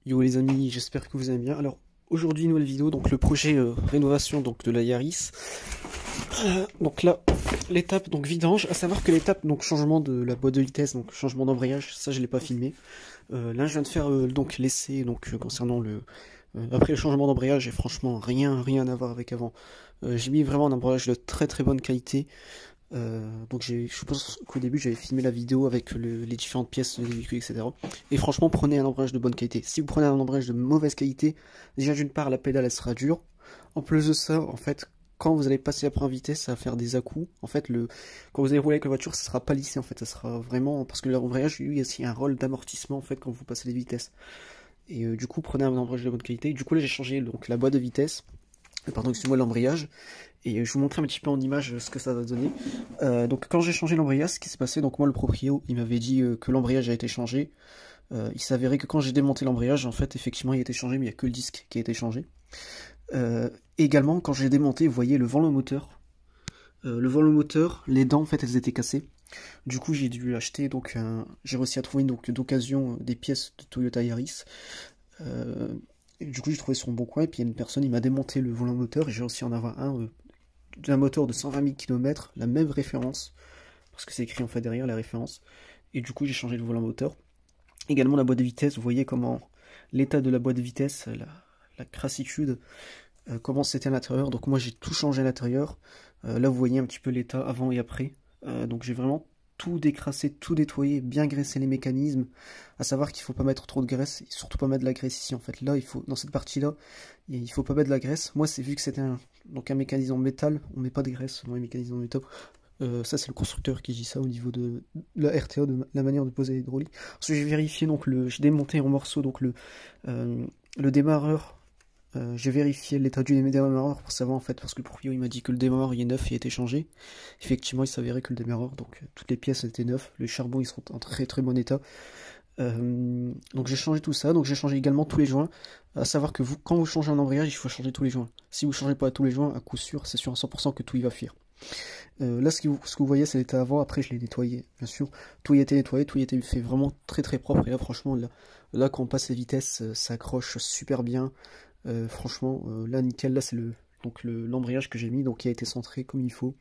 Yo les amis, j'espère que vous allez bien. Alors aujourd'hui nouvelle vidéo, donc le projet rénovation donc de la Yaris. Donc là l'étape donc vidange, à savoir que l'étape donc changement de la boîte de vitesse, donc changement d'embrayage, ça je l'ai pas filmé. Là je viens de faire donc l'essai donc concernant le après le changement d'embrayage et franchement rien à voir avec avant. J'ai mis vraiment un embrayage de très bonne qualité. Donc je pense qu'au début j'avais filmé la vidéo avec les différentes pièces du véhicule, etc. Et franchement, prenez un embrayage de bonne qualité. Si vous prenez un embrayage de mauvaise qualité, déjà d'une part la pédale elle sera dure. En plus de ça, en fait, quand vous allez passer la première vitesse, ça va faire des à-coups. En fait, quand vous allez rouler avec la voiture, ça sera pas lissé, en fait, ça sera vraiment parce que l'embrayage lui il y a aussi un rôle d'amortissement en fait quand vous passez les vitesses. Et du coup, prenez un embrayage de bonne qualité. Du coup là j'ai changé donc la boîte de vitesse. Pardon, excusez-moi, l'embrayage. Et je vous montrer un petit peu en image ce que ça va donner. Donc quand j'ai changé l'embrayage, ce qui s'est passé, donc moi le proprio, il m'avait dit que l'embrayage a été changé. Il s'avérait que quand j'ai démonté l'embrayage, en fait, effectivement, il a été changé, mais il n'y a que le disque qui a été changé. Également, quand j'ai démonté, vous voyez le vent moteur. Le vent moteur, les dents, en fait, elles étaient cassées. Du coup, j'ai dû acheter, donc, j'ai réussi à trouver donc d'occasion des pièces de Toyota Yaris. Et du coup, j'ai trouvé sur mon bon coin, et puis il y a une personne, il m'a démonté le volant moteur, et j'ai réussi à en avoir un moteur de 120 000 km, la même référence, parce que c'est écrit en fait derrière la référence, et du coup j'ai changé le volant moteur. Également la boîte de vitesse, vous voyez comment l'état de la boîte de vitesse, la crassitude, comment c'était à l'intérieur. Donc moi j'ai tout changé à l'intérieur, là vous voyez un petit peu l'état avant et après, donc j'ai vraiment tout décrassé, tout nettoyé, bien graisser les mécanismes, à savoir qu'il faut pas mettre trop de graisse, et surtout pas mettre de la graisse ici en fait. Là, dans cette partie-là, il faut pas mettre de la graisse. Moi, c'est vu que c'était un mécanisme en métal, on met pas de graisse dans les mécanismes en métal. Ça, c'est le constructeur qui dit ça au niveau de la RTA, de la manière de poser l'hydraulique. Ensuite, j'ai vérifié, donc j'ai démonté en morceaux donc le démarreur. J'ai vérifié l'état du démarreur pour savoir en fait, parce que le proprio il m'a dit que le démarreur il est neuf et a été changé. Effectivement, il s'avérait que le démarreur, donc toutes les pièces étaient neuves, les charbons ils sont en très bon état. Donc j'ai changé tout ça, donc j'ai changé également tous les joints. À savoir que quand vous changez un embrayage, il faut changer tous les joints. Si vous changez pas tous les joints, à coup sûr, c'est sûr à 100% que tout y va fuir. Là, ce que vous voyez, c'est l'état avant. Après, je l'ai nettoyé, bien sûr. Tout y a été nettoyé, tout y a été fait vraiment très propre. Et là, franchement, là quand on passe les vitesses, ça accroche super bien. Franchement, là, nickel. Là, c'est l'embrayage que j'ai mis, donc qui a été centré comme il faut.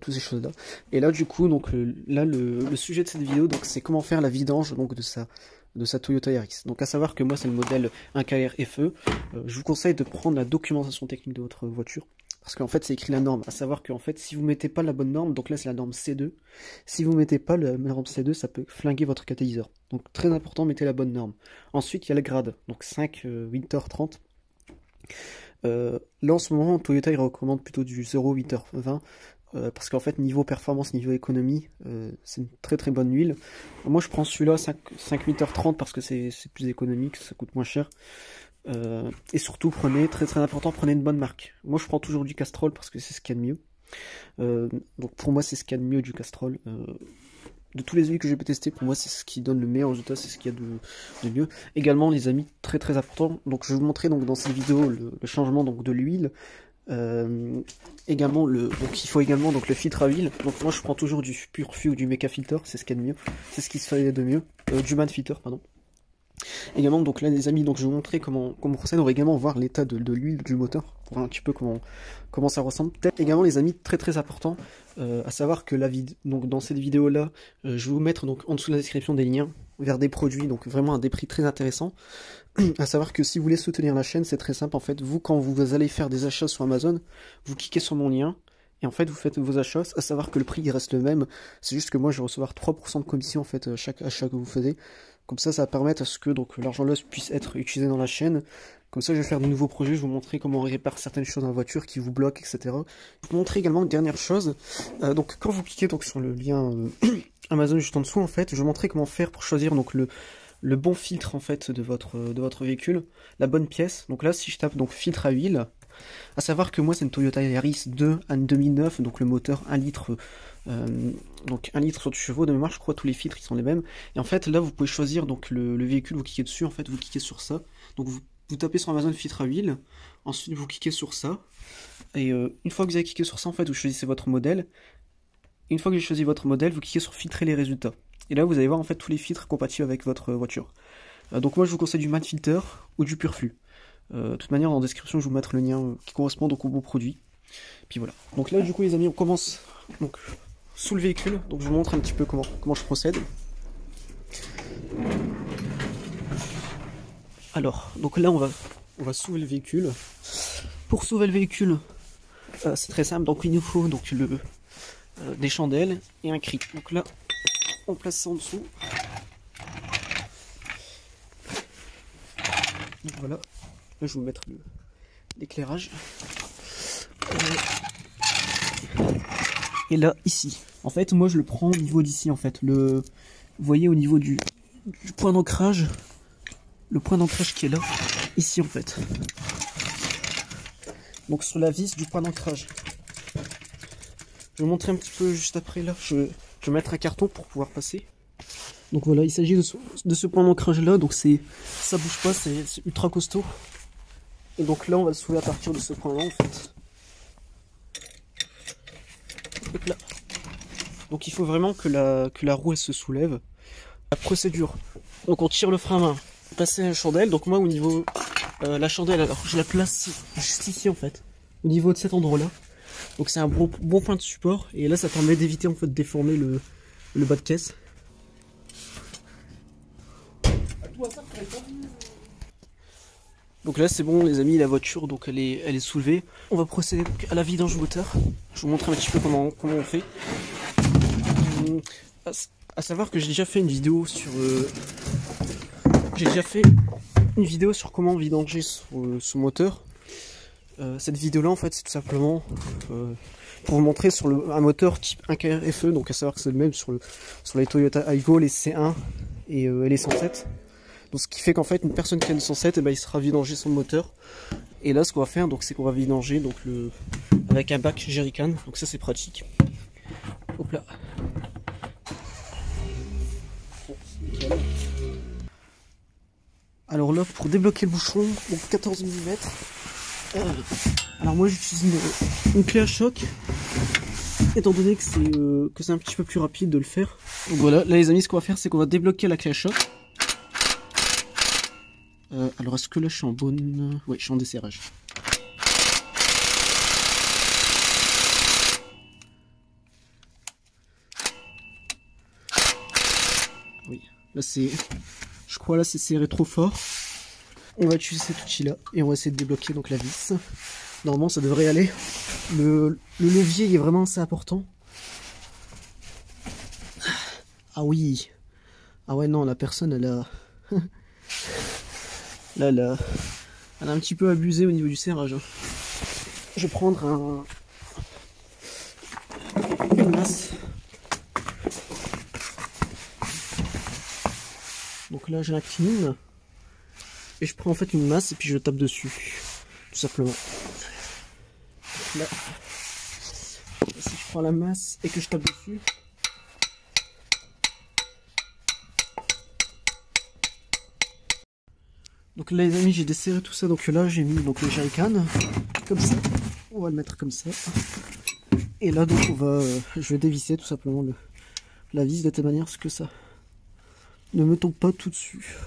Toutes ces choses là, et là du coup donc là le sujet de cette vidéo donc c'est comment faire la vidange donc de sa Toyota Yaris. Donc à savoir que moi c'est le modèle 1KR FE. Je vous conseille de prendre la documentation technique de votre voiture, parce qu'en fait c'est écrit la norme, à savoir qu'en fait si vous mettez pas la bonne norme, donc là c'est la norme C2, si vous mettez pas la norme C2 ça peut flinguer votre catalyseur, donc très important, mettez la bonne norme. Ensuite il y a le grade, donc 5 Winter 30. Là en ce moment Toyota il recommande plutôt du 0 Winter 20, parce qu'en fait niveau performance, niveau économie, c'est une très bonne huile. Moi je prends celui-là 5 8h30 parce que c'est plus économique, ça coûte moins cher. Et surtout prenez, très important, prenez une bonne marque. Moi je prends toujours du Castrol parce que c'est ce qu'il y a de mieux. Donc pour moi c'est ce qu'il y a de mieux du Castrol. De tous les huiles que j'ai pu tester, pour moi c'est ce qui donne le meilleur résultat, c'est ce qu'il y a de mieux. Également les amis, très important, donc je vais vous montrer donc dans cette vidéo le changement donc de l'huile. Également donc il faut également donc le filtre à huile. Donc moi je prends toujours du Purfu ou du Mecha Filter, c'est ce qu'il y a de mieux, c'est ce qui se fait de mieux, du Man Filter pardon. Également donc là les amis, donc je vais vous montrer comment procède. On va également voir l'état de l'huile du moteur pour voir un petit peu comment ça ressemble. Peut-être également les amis, très important, à savoir que donc dans cette vidéo là, je vais vous mettre donc en dessous de la description des liens vers des produits, donc vraiment à des prix très intéressants. À savoir que si vous voulez soutenir la chaîne, c'est très simple en fait. Vous, quand vous allez faire des achats sur Amazon, vous cliquez sur mon lien et en fait vous faites vos achats. À savoir que le prix il reste le même, c'est juste que moi je vais recevoir 3% de commission en fait chaque achat que vous faisiez. Comme ça va permettre à ce que donc l'argent loss puisse être utilisé dans la chaîne. Comme ça je vais faire de nouveaux projets, je vais vous montrer comment on répare certaines choses dans la voiture qui vous bloquent, etc. Je vais vous montrer également une dernière chose. Donc quand vous cliquez donc sur le lien Amazon juste en dessous en fait, je vais vous montrer comment faire pour choisir donc le bon filtre en fait de votre véhicule, la bonne pièce. Donc là si je tape donc filtre à huile, à savoir que moi c'est une Toyota Yaris 2 en 2009, donc le moteur 1 litre, donc 1 litre sur du chevaux de mémoire, je crois tous les filtres ils sont les mêmes. Et en fait là vous pouvez choisir donc le véhicule, vous cliquez dessus, en fait vous cliquez sur ça, donc vous tapez sur Amazon filtre à huile, ensuite vous cliquez sur ça, et une fois que vous avez cliqué sur ça en fait vous choisissez votre modèle. Une fois que vous avez choisi votre modèle, vous cliquez sur filtrer les résultats. Et là vous allez voir en fait tous les filtres compatibles avec votre voiture. Donc moi je vous conseille du matte filter ou du pur flux. De toute manière, dans la description, je vais vous mettre le lien qui correspond donc au bon produit. Puis voilà. Donc là, du coup, les amis, on commence donc sous le véhicule. Donc je vous montre un petit peu comment je procède. Alors, donc là, on va soulever le véhicule. Pour soulever le véhicule, c'est très simple. Donc il nous faut donc des chandelles et un cric. Donc là, on place ça en dessous. Donc voilà. Là, je vais vous mettre l'éclairage. Et là, ici. En fait, moi, je le prends au niveau d'ici, en fait. Vous voyez, au niveau du point d'ancrage. Le point d'ancrage qui est là. Ici, en fait. Donc, sur la vis du point d'ancrage. Je vais montrer un petit peu juste après, là. Je vais mettre un carton pour pouvoir passer. Donc voilà, il s'agit de ce point d'ancrage là. Donc, ça bouge pas, c'est ultra costaud. Et donc là, on va le soulever à partir de ce point-là, en fait. Hop là. Donc il faut vraiment que la roue elle se soulève. La procédure. Donc on tire le frein à main, passer la chandelle. Donc moi au niveau la chandelle, alors je la place juste ici en fait, au niveau de cet endroit-là. Donc c'est un bon point de support. Et là ça permet d'éviter en fait de déformer le bas de caisse. Donc là c'est bon les amis, la voiture donc elle est soulevée. On va procéder à la vidange moteur. Je vous montre un petit peu comment on fait. À savoir que j'ai déjà fait une vidéo sur comment vidanger ce moteur. Cette vidéo là en fait c'est tout simplement pour vous montrer sur un moteur type 1 FE, donc à savoir que c'est le même sur les Toyota Aygo, les C1 et les 107. Donc ce qui fait qu'en fait une personne qui a une 107, il sera vidanger son moteur. Et là ce qu'on va faire donc c'est qu'on va vidanger donc avec un bac jerrycan, donc ça c'est pratique. Hop là. Alors là pour débloquer le bouchon, donc 14 mm. Alors moi j'utilise une clé à choc, étant donné que c'est un petit peu plus rapide de le faire. Donc voilà, là les amis ce qu'on va faire c'est qu'on va débloquer la clé à choc. Alors est-ce que là je suis en bonne... Oui, je suis en desserrage. Oui, là c'est... Je crois là c'est serré trop fort. On va utiliser cet outil là et on va essayer de débloquer donc la vis. Normalement ça devrait aller. Le levier il est vraiment assez important. Ah oui. Ah ouais non, la personne elle a... Là, elle a un petit peu abusé au niveau du serrage. Je vais prendre une masse. Donc là, j'incline. Et je prends en fait une masse et puis je tape dessus. Tout simplement. Là, si je prends la masse et que je tape dessus. Donc là les amis j'ai desserré tout ça, donc là j'ai mis donc le jerrycan comme ça, on va le mettre comme ça. Et là donc je vais dévisser tout simplement la vis de telle manière à ce que ça ne me tombe pas tout dessus.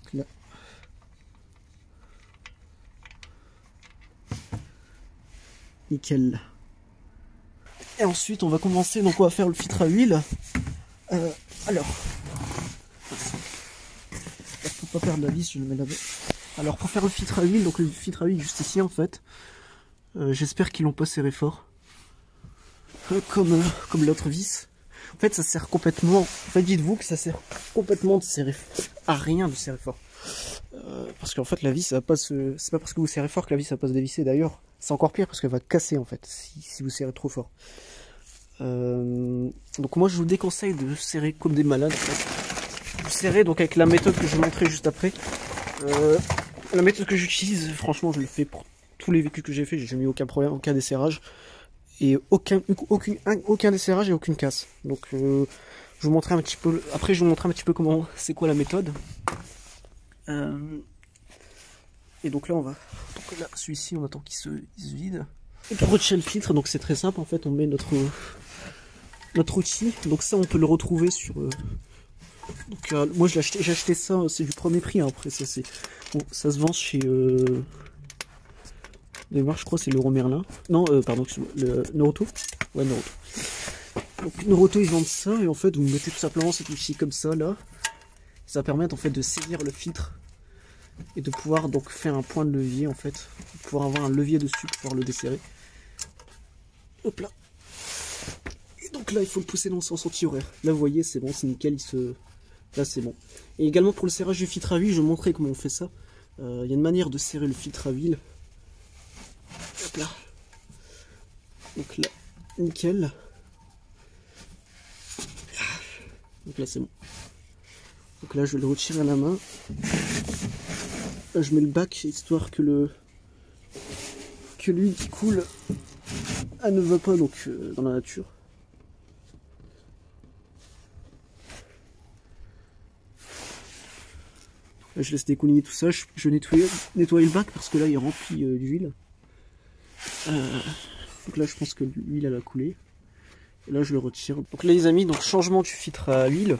Donc là. Nickel. Et ensuite on va commencer, donc on va faire le filtre à huile. Alors, pour pas perdre la vis, je le mets là-bas. Alors pour faire le filtre à huile, donc le filtre à huile juste ici en fait. J'espère qu'ils l'ont pas serré fort. Comme l'autre vis. En fait ça sert complètement, en fait dites-vous que ça sert complètement de serrer à rien de serrer fort. Parce qu'en fait la vis ça va pas se... C'est pas parce que vous serrez fort que la vis ça va pas se dévisser, d'ailleurs. C'est encore pire parce qu'elle va casser en fait si vous serrez trop fort. Donc moi je vous déconseille de serrer comme des malades en fait. Vous serrez donc avec la méthode que je vais montrer juste après. La méthode que j'utilise, franchement je le fais pour tous les véhicules que j'ai fait, j'ai jamais eu aucun problème, aucun desserrage. Et aucun desserrage et aucune casse. Donc je vous montrerai un petit peu. Après je vous montrerai un petit peu comment c'est quoi la méthode. Et donc là on va. Donc là celui-ci on attend qu'il se vide. Et pour retirer le filtre, donc c'est très simple en fait, on met notre outil. Donc ça on peut le retrouver sur... Donc moi j'ai acheté ça, c'est du premier prix, hein. Après ça c'est... Bon, ça se vend chez... Démarre, je crois c'est l'Euro Merlin. Non, pardon, le Noroto. Ouais, Noroto. Donc Noroto ils vendent ça et en fait vous mettez tout simplement cet outil comme ça là. Ça permet en fait de saisir le filtre et de pouvoir donc faire un point de levier en fait. Pour pouvoir avoir un levier dessus pour pouvoir le desserrer. Hop là. Et donc là il faut le pousser dans le sens anti-horaire. Là vous voyez c'est bon, c'est nickel, là c'est bon. Et également pour le serrage du filtre à huile, je vais vous montrer comment on fait ça. Il y a une manière de serrer le filtre à huile. Hop là. Donc là, nickel. Donc là c'est bon. Donc là je vais le retirer à la main. Là je mets le bac histoire que l'huile qui coule elle ne va pas donc dans la nature. Là, je laisse découler tout ça, je nettoie le bac parce que là il est rempli d'huile. Donc là je pense que l'huile elle a coulé. Et là je le retire. Donc là les amis, donc changement du filtre à huile.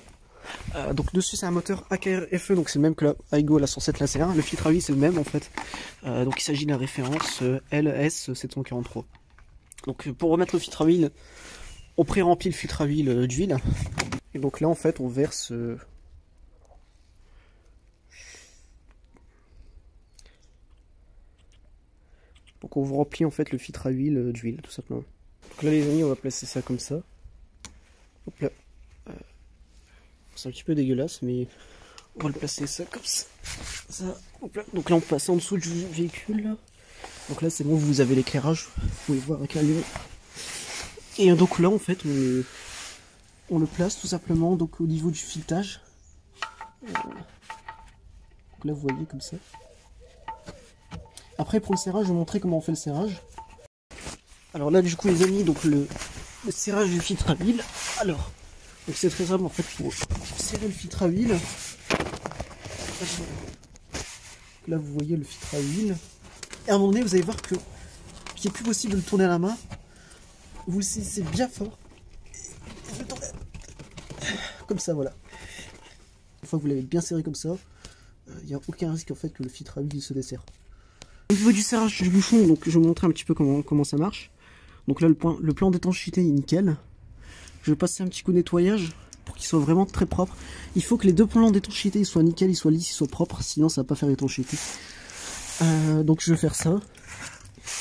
Donc dessus c'est un moteur AKR FE, donc c'est le même que la Aigo la 107 la C1. Le filtre à huile c'est le même en fait. Donc il s'agit de la référence LS743. Donc pour remettre le filtre à huile, on pré-remplit le filtre à huile d'huile. Et donc là en fait on verse... Donc on vous remplit en fait le filtre à huile d'huile tout simplement. Donc là les amis on va placer ça comme ça. Hop là. C'est un petit peu dégueulasse mais on va le placer ça comme ça. Hop là. Donc là on passe en dessous du véhicule là. Donc là c'est bon, vous avez l'éclairage, vous pouvez voir avec la lumière. Et donc là en fait on le place tout simplement donc au niveau du filetage. Donc là vous voyez comme ça. Après pour le serrage, je vais vous montrer comment on fait le serrage. Alors là du coup les amis, donc le serrage du filtre à huile. Alors, donc c'est très simple en fait pour serrer le filtre à huile. Là vous voyez le filtre à huile. Et à un moment donné vous allez voir que il n'est plus possible de le tourner à la main. Vous le saisissez bien fort. Et vous le tournez. Comme ça voilà. Une fois que vous l'avez bien serré comme ça, il n'y a aucun risque en fait que le filtre à huile se desserre. Au niveau du serrage du bouchon, donc je vais vous montrer un petit peu comment ça marche. Donc là le plan d'étanchéité est nickel. Je vais passer un petit coup de nettoyage pour qu'il soit vraiment très propre. Il faut que les deux plans d'étanchéité soient nickel, ils soient lisses, ils soient propres, sinon ça va pas faire étanchéité. Donc je vais faire ça.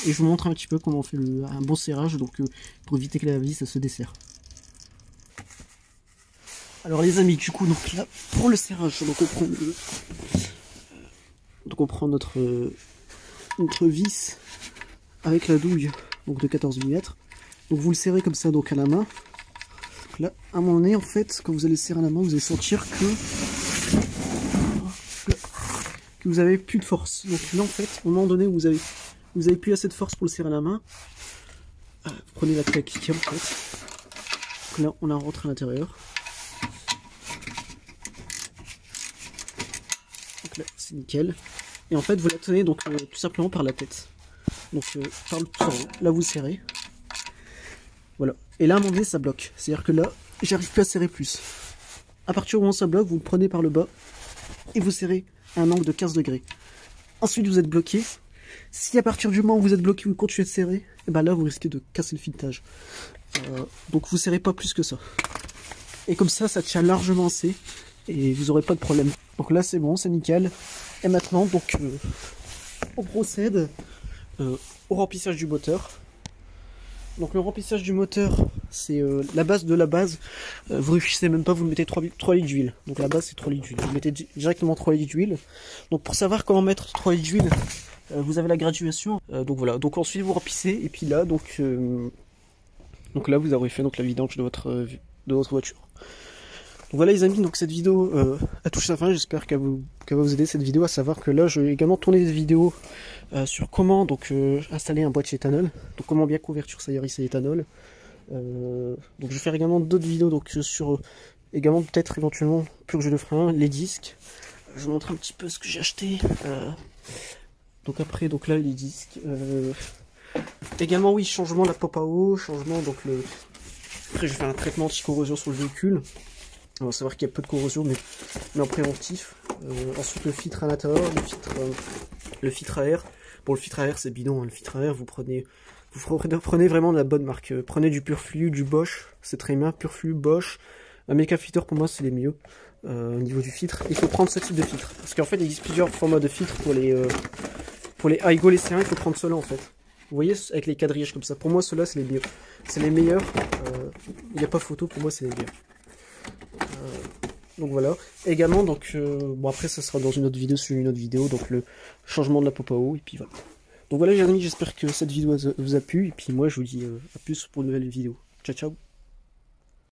Et je vous montre un petit peu comment on fait un bon serrage, donc pour éviter que la vis se desserre. Alors les amis, du coup donc là pour le serrage, donc on prend notre vis avec la douille donc de 14 mm. Donc vous le serrez comme ça donc à la main. Donc là à un moment donné en fait quand vous allez serrer à la main vous allez sentir que vous avez plus de force. Donc là en fait au moment donné vous avez plus assez de force pour le serrer à la main. Vous prenez la clé à cliquer en fait. Donc là on la rentre à l'intérieur. Donc là c'est nickel. Et en fait vous la tenez donc tout simplement par la tête. Donc par le tout en haut. Là vous serrez. Voilà. Et là à un moment donné ça bloque. C'est-à-dire que là j'arrive plus à serrer plus. À partir du moment où ça bloque, vous le prenez par le bas et vous serrez à un angle de 15 degrés. Ensuite vous êtes bloqué. Si à partir du moment où vous êtes bloqué, vous continuez de serrer, et ben là vous risquez de casser le filetage. Donc vous serrez pas plus que ça. Et comme ça tient largement assez et vous n'aurez pas de problème. Donc là c'est bon, c'est nickel. Et maintenant donc on procède au remplissage du moteur. Donc le remplissage du moteur c'est la base de la base. Vous réfléchissez même pas, vous mettez 3 litres d'huile. Donc la base c'est 3 litres d'huile. Vous mettez directement 3 litres d'huile. Donc pour savoir comment mettre 3 litres d'huile, vous avez la graduation. Donc voilà, donc ensuite vous remplissez et puis là donc là vous aurez fait donc la vidange de votre voiture. Donc voilà les amis, donc cette vidéo a touché sa fin, j'espère qu'elle va vous aider cette vidéo, à savoir que là je vais également tourner des vidéos sur comment donc installer un boîtier éthanol, donc comment bien convertir sa Yaris à éthanol. Donc je vais faire également d'autres vidéos donc sur également peut-être éventuellement purger de frein, les disques. Je vous montre un petit peu ce que j'ai acheté. Donc après donc là les disques. Également, oui, changement de la pompe à eau, changement, donc le... Après, je vais faire un traitement anti-corrosion sur le véhicule. On va savoir qu'il y a peu de corrosion, mais en préventif. Ensuite, le filtre à l'intérieur, le filtre à air. Bon, le filtre à air, c'est bidon, hein. Le filtre à air, vous prenez vraiment de la bonne marque. Prenez du Purflux, du Bosch, c'est très bien. Purflux, Bosch, Mecha Filter, pour moi, c'est les mieux. Au niveau du filtre, il faut prendre ce type de filtre. Parce qu'en fait, il existe plusieurs formats de filtres pour les Aigo, les C1, il faut prendre ceux-là, en fait. Vous voyez, avec les quadrillages comme ça. Pour moi, ceux-là, c'est les mieux. C'est les meilleurs. Il n'y a pas photo, pour moi, c'est les meilleurs. Donc voilà. Également, donc, bon, après, ça sera dans une autre vidéo, sur une autre vidéo, donc le changement de la pompe à eau, et puis voilà. Donc voilà, les amis, j'espère que cette vidéo vous a plu, et puis moi, je vous dis à plus pour une nouvelle vidéo. Ciao, ciao.